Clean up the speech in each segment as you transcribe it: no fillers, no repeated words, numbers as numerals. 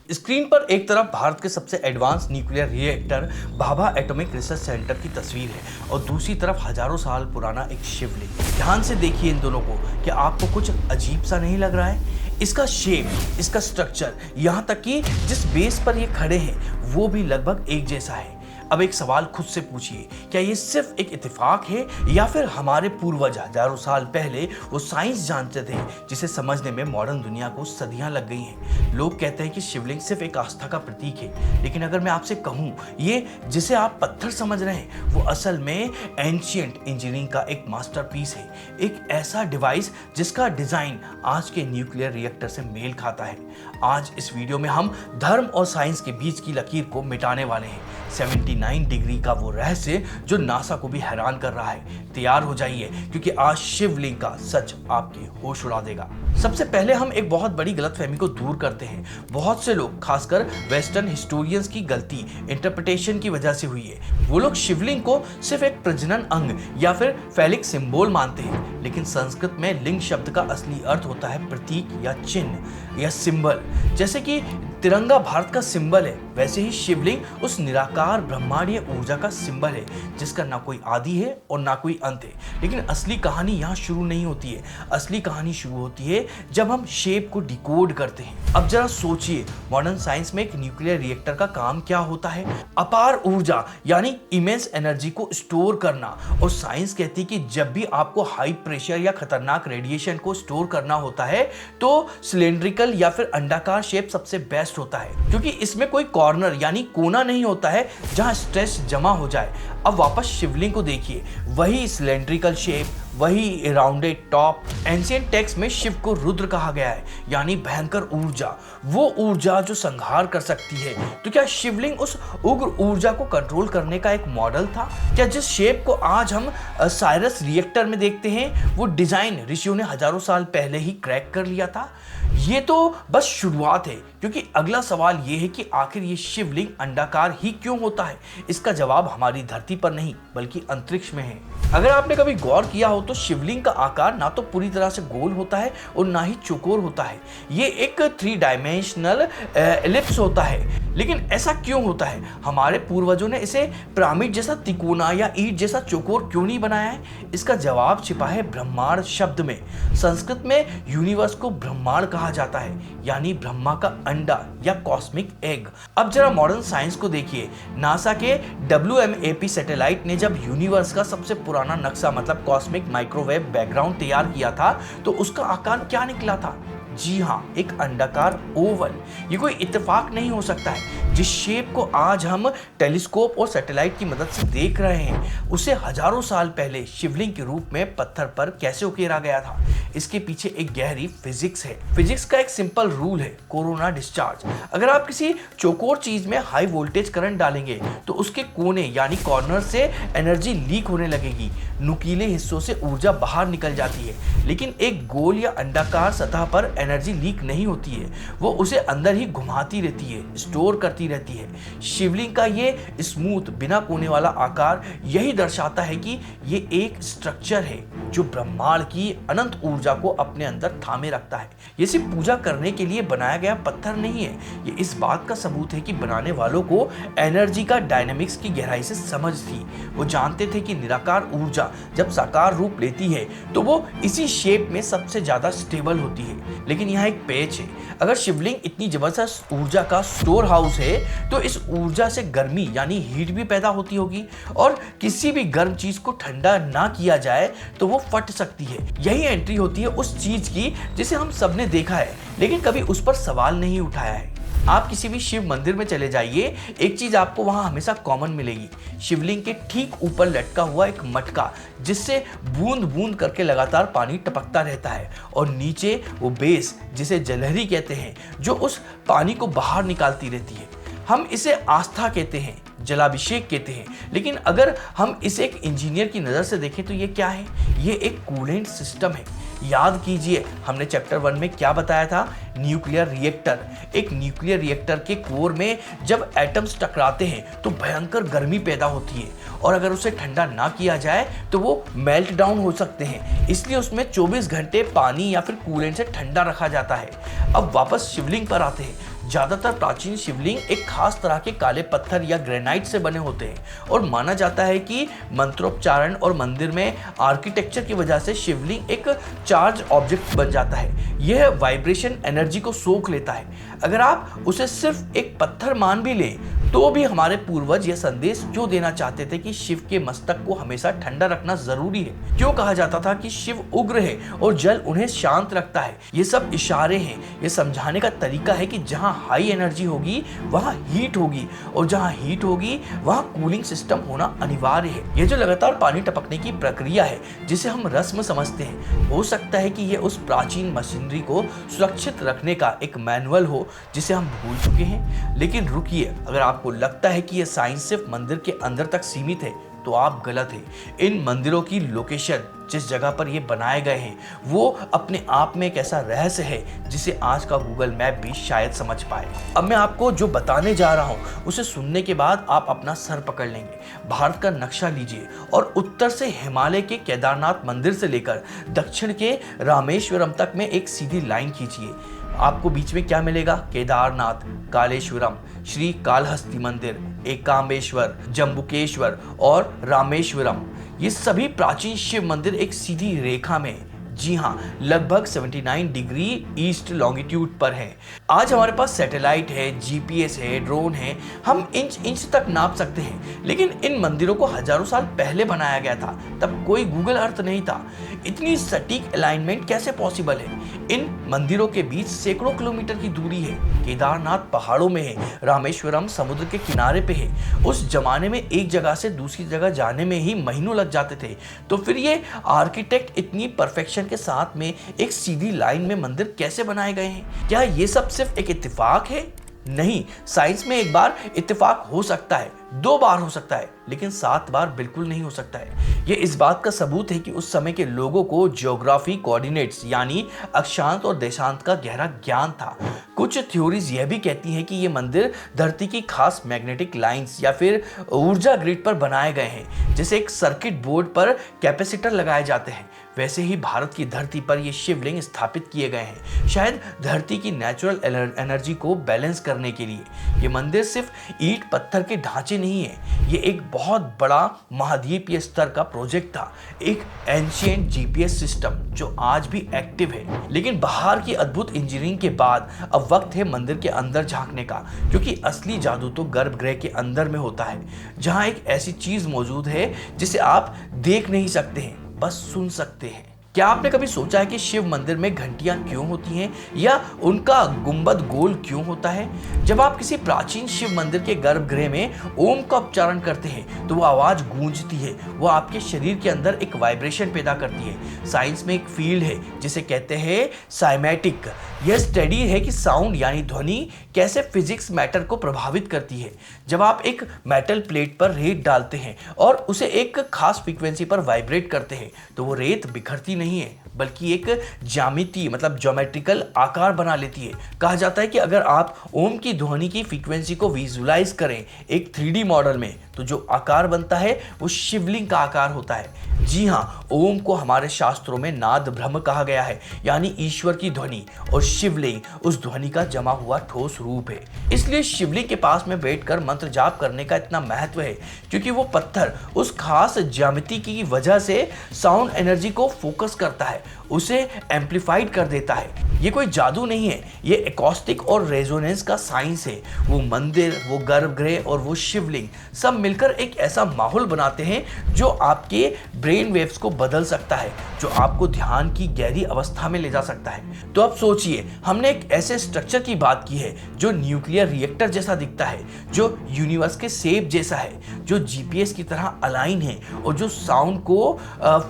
Screen पर एक तरफ भारत के सबसे advance nuclear reactor Bhabha atomic research centre की तस्वीर है और दूसरी तरफ हजारों साल पुराना एक शिवलिंग। ध्यान से देखिए इन दोनों को, क्या आपको कुछ अजीब सा नहीं लग रहा है? इसका शेप, इसका स्ट्रक्चर, यहाँ तक कि जिस बेस पर ये खड़े हैं वो भी लगभग एक जैसा है। अब एक सवाल खुद से पूछिए, क्या ये सिर्फ एक इत्तेफाक है या फिर हमारे पूर्वज हजारों साल पहले वो साइंस जानते थे जिसे समझने में मॉडर्न दुनिया को सदियां लग गई हैं? लोग कहते हैं कि शिवलिंग सिर्फ एक आस्था का प्रतीक है, लेकिन अगर मैं आपसे कहूं ये जिसे आप पत्थर समझ रहे हैं वो असल में एंशिएंट इंजीनियरिंग का एक मास्टरपीस है, एक ऐसा डिवाइस जिसका डिजाइन आज के न्यूक्लियर रिएक्टर से मेल खाता है। आज इस वीडियो में हम धर्म और साइंस के बीच की लकीर को मिटाने वाले हैं। 79 डिग्री का वो रहस्य जो नासा को भी हैरान कर रहा है। तैयार हो जाइए क्योंकि आज शिवलिंग का सच आपके होश उड़ा देगा। सबसे पहले हम एक बहुत बड़ी गलतफहमी को दूर करते हैं। बहुत से लोग, खासकर वेस्टर्न हिस्टोरियंस की गलती इंटरप्रिटेशन की वजह से हुई है। वो लोग शिवलिंग को सिर्फ एक प्रजनन अंग या फिर फैलिक सिंबल मानते हैं, लेकिन संस्कृत में लिंग शब्द का असली अर्थ होता है प्रतीक या चिन्ह या सिंबल। जैसे कि तिरंगा भारत का सिंबल है, वैसे ही शिवलिंग उस निराकार ब्रह्मांडीय ऊर्जा का सिंबल है जिसका ना कोई आदि है और ना कोई अंत है। लेकिन असली कहानी यहाँ शुरू नहीं होती है। असली कहानी शुरू होती है जब हम शेप को डिकोड करते हैं। अब जरा सोचिए, मॉडर्न साइंस में एक न्यूक्लियर रिएक्टर का काम क्या होता है? अपार ऊर्जा यानी इमेंस एनर्जी को स्टोर करना। और साइंस कहती है कि जब भी आपको हाई प्रेशर या खतरनाक रेडिएशन को स्टोर करना होता है तो सिलेंड्रिकल या फिर अंडाकार शेप सबसे बेस्ट होता है, क्योंकि इसमें कोई कॉर्नर यानी कोना नहीं होता है जहां स्ट्रेस जमा हो जाए। अब वापस शिवलिंग को देखिए, वही सिलेंड्रिकल शेप, वही राउंडेड टॉप। एंशिएंट टेक्स्ट में शिव को रुद्र कहा गया है, यानी भयंकर ऊर्जा, वो ऊर्जा जो संहार कर सकती है। तो क्या शिवलिंग उस उग्र ऊर्जा को कंट्रोल करने का एक मॉडल था? क्या जिस शेप को आज हम साइरस रिएक्टर में देखते हैं वो डिजाइन ऋषियों ने हजारों साल पहले ही क्रैक कर लिया था? ये तो बस शुरुआत है, क्योंकि अगला सवाल ये है कि आखिर ये शिवलिंग अंडाकार ही क्यों होता है? इसका जवाब हमारी धरती पर नहीं बल्कि अंतरिक्ष में है। अगर आपने कभी गौर किया हो तो शिवलिंग का आकार ना तो पूरी तरह से गोल होता है और ना ही चौकोर होता है। ये एक 3 डायमेंशनल एलिप्स होता है। लेकिन ऐसा क्यों होता है? हमारे पूर्वजों ने इसे पिरामिड जैसा तिकोना या ईंट जैसा चौकोर क्यों नहीं बनाया है? इसका जवाब छिपा है ब्रह्मांड शब्द में। संस्कृत में यूनिवर्स को ब्रह्मांड कहा जाता है, यानी ब्रह्मा का अंडा या कॉस्मिक एग। अब जरा मॉडर्न साइंस को देखिए। नासा के WMAP सैटेलाइट ने जब यूनिवर्स का सबसे पुराना नक्शा मतलब कॉस्मिक माइक्रोवेव बैकग्राउंड तैयार किया था तो उसका आकार क्या निकला था? जी हाँ, एक अंडाकार ओवल। ये कोई इत्तेफाक नहीं हो सकता है। जिस शेप को आज हम टेलीस्कोप और सैटेलाइट की मदद से देख रहे हैं उसे हजारों साल पहले शिवलिंग के रूप में पत्थर पर कैसे उकेरा गया था? इसके पीछे एक गहरी फिजिक्स है। फिजिक्स का एक सिंपल रूल है, कोरोना डिस्चार्ज। अगर आप किसी चौकोर चीज में हाई वोल्टेज करंट डालेंगे तो उसके कोने यानी कॉर्नर से एनर्जी लीक होने लगेगी, नुकीले हिस्सों से ऊर्जा बाहर निकल जाती है। लेकिन एक गोल या अंडाकार सतह पर एनर्जी लीक नहीं होती है, वो उसे अंदर ही घुमाती रहती है, स्टोर करती रहती है। शिवलिंग का ये स्मूथ बिना कोने वाला आकार यही दर्शाता है कि ये एक स्ट्रक्चर है जो ब्रह्मांड की अनंत ऊर्जा को अपने अंदर थामे रखता है। ये सिर्फ पूजा करने के लिए बनाया गया पत्थर नहीं है, ये इस बात का सबूत है कि बनाने वालों को एनर्जी का डायनामिक्स की गहराई से समझ थी। वो जानते थे कि निराकार ऊर्जा जब साकार रूप लेती है तो वो इसी शेप में सबसे ज्यादा स्टेबल होती है। लेकिन यहाँ एक पेच है। अगर शिवलिंग इतनी जबरदस्त ऊर्जा का स्टोर हाउस है तो इस ऊर्जा से गर्मी यानी हीट भी पैदा होती होगी, और किसी भी गर्म चीज को ठंडा ना किया जाए तो वो फट सकती है। यही एंट्री होती है उस चीज की जिसे हम सबने देखा है लेकिन कभी उस पर सवाल नहीं उठाया है। आप किसी भी शिव मंदिर में चले जाइए, एक चीज आपको वहां हमेशा कॉमन मिलेगी। शिवलिंग के ठीक ऊपर लटका हुआ एक मटका जिससे बूंद बूंद करके लगातार पानी टपकता रहता है, और नीचे वो बेस जिसे जलहरी कहते हैं जो उस पानी को बाहर निकालती रहती है। हम इसे आस्था कहते हैं, जलाभिषेक कहते हैं, लेकिन अगर हम इसे एक इंजीनियर की नज़र से देखें तो ये क्या है? ये एक कूलेंट सिस्टम है। याद कीजिए हमने चैप्टर 1 में क्या बताया था? Nuclear reactor. एक न्यूक्लियर रिएक्टर के कोर में जब एटम्स टकराते हैं तो भयंकर गर्मी पैदा होती है, और अगर उसे ठंडा ना किया जाए तो वो मेल्ट डाउन हो सकते हैं। इसलिए उसमें 24 घंटे पानी या फिर कूलेंट से ठंडा रखा जाता है। अब वापस शिवलिंग पर आते हैं। ज्यादातर प्राचीन शिवलिंग एक खास तरह के काले पत्थर या ग्रेनाइट से बने होते हैं और माना जाता है कि मंत्रोच्चारण और मंदिर में आर्किटेक्चर की वजह से शिवलिंग एक चार्ज ऑब्जेक्ट बन जाता है। यह वाइब्रेशन एनर्जी को सोख लेता है। अगर आप उसे सिर्फ एक पत्थर मान भी लें तो भी हमारे पूर्वज यह संदेश क्यों देना चाहते थे कि शिव के मस्तक को हमेशा ठंडा रखना जरूरी है। क्यों कहा जाता था कि शिव उग्र है और जल उन्हें शांत रखता है। ये सब इशारे हैं। ये समझाने का तरीका है कि जहां हाई एनर्जी होगी वहां हीट होगी और जहां हीट होगी वहां कूलिंग सिस्टम होना अनिवार्य है। ये जो लगातार पानी टपकने की प्रक्रिया है जिसे हम रस्म समझते हैं, हो सकता है कि यह उस प्राचीन मशीनरी को सुरक्षित रखने का एक मैनुअल हो जिसे हम भूल चुके हैं। लेकिन रुकिए, अगर आपको लगता है कि यह साइंस सिर्फ मंदिर के अंदर तक सीमित है तो आप गलत हैं। इन मंदिरों की लोकेशन, जिस जगह पर ये बनाए गए हैं, वो अपने आप में एक ऐसा रहस्य है जिसे आज का गूगल मैप भी शायद समझ पाए। अब मैं आपको जो बताने जा रहा हूँ उसे सुनने के बाद आप अपना सर पकड़ लेंगे। भारत का नक्शा लीजिए और उत्तर से हिमालय के केदारनाथ मंदिर से लेकर दक्षिण के रामेश्वरम तक में एक सीधी लाइन खींचिए। आपको बीच में क्या मिलेगा? केदारनाथ, कालेश्वरम, श्री कालहस्ती मंदिर, एकाम्बेश्वर, जम्बुकेश्वर और रामेश्वरम। ये सभी प्राचीन शिव मंदिर एक सीधी रेखा में, जी हाँ, लगभग 79 डिग्री ईस्ट लॉन्गिट्यूड पर है। आज हमारे पास सैटेलाइट है, जीपीएस है, ड्रोन है, हम इंच इंच तक नाप सकते हैं। लेकिन इन मंदिरों को हजारों साल पहले बनाया गया था, तब कोई गूगल अर्थ नहीं था। इतनी सटीक अलाइनमेंट कैसे पॉसिबल है? इन मंदिरों के बीच सैकड़ों किलोमीटर की दूरी है। केदारनाथ पहाड़ों में है, रामेश्वरम समुद्र के किनारे पे है। उस जमाने में एक जगह से दूसरी जगह जाने में ही महीनों लग जाते थे। तो फिर ये आर्किटेक्ट इतनी परफेक्शन के साथ में एक सीधी लाइन में मंदिर कैसे बनाए गए हैं? क्या ये सब सिर्फ एक इत्तेफाक है? नहीं, साइंस में एक बार इत्तेफाक हो सकता है, 2 बार हो सकता है, लेकिन 7 बार बिल्कुल नहीं हो सकता है। ये इस बात का सबूत है कि उस समय के लोगों को ज्योग्राफी कोऑर्डिनेट्स यानी अक्षांत और देशांत का गहरा ज्ञान था। कुछ थ्योरीज यह भी कहती हैं कि ये मंदिर धरती की खास मैग्नेटिक लाइंस या फिर ऊर्जा ग्रिड पर बनाए गए हैं। जैसे एक सर्किट बोर्ड पर कैपेसिटर लगाए जाते हैं, वैसे ही भारत की धरती पर ये शिवलिंग स्थापित किए गए हैं, शायद धरती की नेचुरल एनर्जी को बैलेंस करने के लिए। ये मंदिर सिर्फ ईंट पत्थर के ढांचे नहीं है, ये एक बहुत बड़ा महाद्वीपीय स्तर का प्रोजेक्ट था, एक एंशिएंट जीपीएस सिस्टम जो आज भी एक्टिव है। लेकिन बाहर की अद्भुत इंजीनियरिंग के बाद अब वक्त है मंदिर के अंदर झांकने का, क्योंकि असली जादू तो गर्भगृह के अंदर में होता है, जहां एक ऐसी चीज मौजूद है जिसे आप देख नहीं सकते हैं, बस सुन सकते हैं। क्या आपने कभी सोचा है कि शिव मंदिर में घंटियां क्यों होती हैं या उनका गुंबद गोल क्यों होता है? जब आप किसी प्राचीन शिव मंदिर के गर्भगृह में ओम का उच्चारण करते हैं तो वो आवाज गूंजती है, वो आपके शरीर के अंदर एक वाइब्रेशन पैदा करती है। साइंस में एक फील्ड है जिसे कहते हैं साइमेटिक। यह स्टडी है कि साउंड यानी ध्वनि कैसे फिजिक्स मैटर को प्रभावित करती है। जब आप एक मेटल प्लेट पर रेत डालते हैं और उसे एक खास फ्रीक्वेंसी पर वाइब्रेट करते हैं तो वो रेत बिखरती नहीं है, बल्कि एक ज्यामिति मतलब ज्योमेट्रिकल आकार बना लेती है। कहा जाता है कि अगर आप ओम की ध्वनि की फ्रीक्वेंसी को विजुलाइज करें एक 3D मॉडल में तो जो आकार बनता है वो शिवलिंग का आकार होता है। जी हाँ, ओम को हमारे शास्त्रों में नाद ब्रह्म कहा गया है, यानी ईश्वर की ध्वनि, और शिवलिंग उस ध्वनि का जमा हुआ ठोस रूप है। इसलिए शिवलिंग के पास में बैठकर मंत्र जाप करने का इतना महत्व है, क्योंकि वो पत्थर उस खास ज्यामिति की वजह से साउंड एनर्जी को फोकस करता है, उसे एम्पलीफाइड कर देता है। ये कोई जादू नहीं है, ये एकॉस्टिक और रेजोनेंस का साइंस है। वो मंदिर, वो गर्भगृह और वो शिवलिंग सब मिलकर एक ऐसा माहौल बनाते हैं जो आपके ब्रेन वेव्स को बदल सकता है, जो आपको ध्यान की गहरी अवस्था में ले जा सकता है। तो अब सोचिए, हमने एक ऐसे स्ट्रक्चर की बात की है जो न्यूक्लियर रिएक्टर जैसा दिखता है, जो यूनिवर्स के शेप जैसा है, जो जीपीएस की तरह अलाइन है और जो साउंड को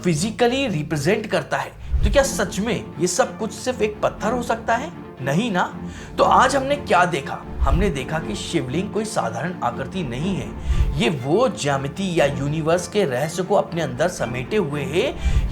फिजिकली रिप्रेजेंट करता है। तो क्या सच में ये सब कुछ सिर्फ एक पत्थर हो सकता है? नहीं ना। तो आज हमने क्या देखा? हमने देखा कि शिवलिंग कोई साधारण आकृति नहीं है, ये वो ज्यामिति या यूनिवर्स के रहस्य को अपने अंदर समेटे हुए है।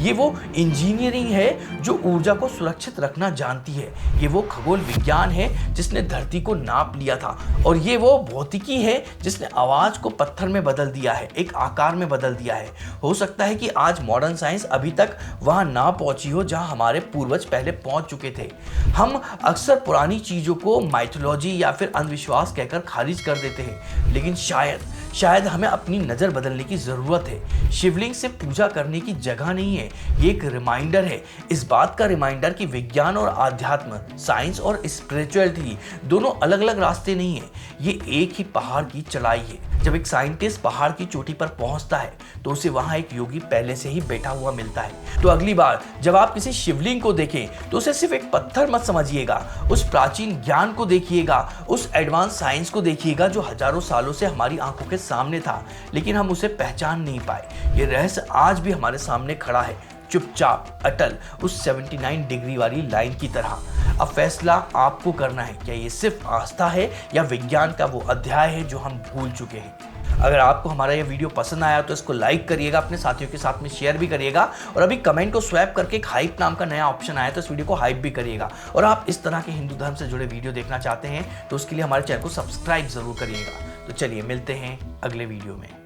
ये वो इंजीनियरिंग है जो ऊर्जा को सुरक्षित रखना जानती है। ये वो खगोल विज्ञान है जिसने धरती को नाप लिया था, और ये वो भौतिकी है जिसने आवाज को पत्थर में बदल दिया है, एक आकार में बदल दिया है। हो सकता है कि आज मॉडर्न साइंस अभी तक वहां ना पहुंची हो जहां हमारे पूर्वज पहले पहुंच चुके थे। हम अक्सर पुरानी चीजों को माइथोलॉजी या फिर अंधविश्वास कहकर खारिज कर देते हैं, लेकिन शायद हमें अपनी नज़र बदलने की ज़रूरत है। शिवलिंग से पूजा करने की जगह नहीं है, ये एक रिमाइंडर है। इस बात का रिमाइंडर कि विज्ञान और आध्यात्म, साइंस और स्पिरिचुअलिटी दोनों अलग अलग रास्ते नहीं है, ये एक ही पहाड़ की चढ़ाई है। जब एक साइंटिस्ट पहाड़ की चोटी पर पहुंचता है तो उसे वहां एक योगी पहले से ही बैठा हुआ मिलता है। तो अगली बार जब आप किसी शिवलिंग को देखें तो उसे सिर्फ एक पत्थर मत समझिएगा, उस प्राचीन ज्ञान को देखिएगा, उस एडवांस साइंस को देखिएगा जो हजारों सालों से हमारी आंखों के सामने था, लेकिन हम उसे पहचान नहीं पाए। ये रहस्य आज भी हमारे सामने खड़ा है, चुपचाप अटल, उस 79 डिग्री वाली लाइन की तरह। अब फैसला आपको करना है, क्या ये सिर्फ आस्था है या विज्ञान का वो अध्याय है जो हम भूल चुके हैं। अगर आपको हमारा ये वीडियो पसंद आया तो इसको लाइक करिएगा, अपने साथियों के साथ में शेयर भी करिएगा, और अभी कमेंट को स्वैप करके एक हाइप नाम का नया ऑप्शन आया तो इस वीडियो को हाइप भी करिएगा। और आप इस तरह के हिंदू धर्म से जुड़े वीडियो देखना चाहते हैं तो उसके लिए हमारे चैनल को सब्सक्राइब जरूर करिएगा। तो चलिए मिलते हैं अगले वीडियो में।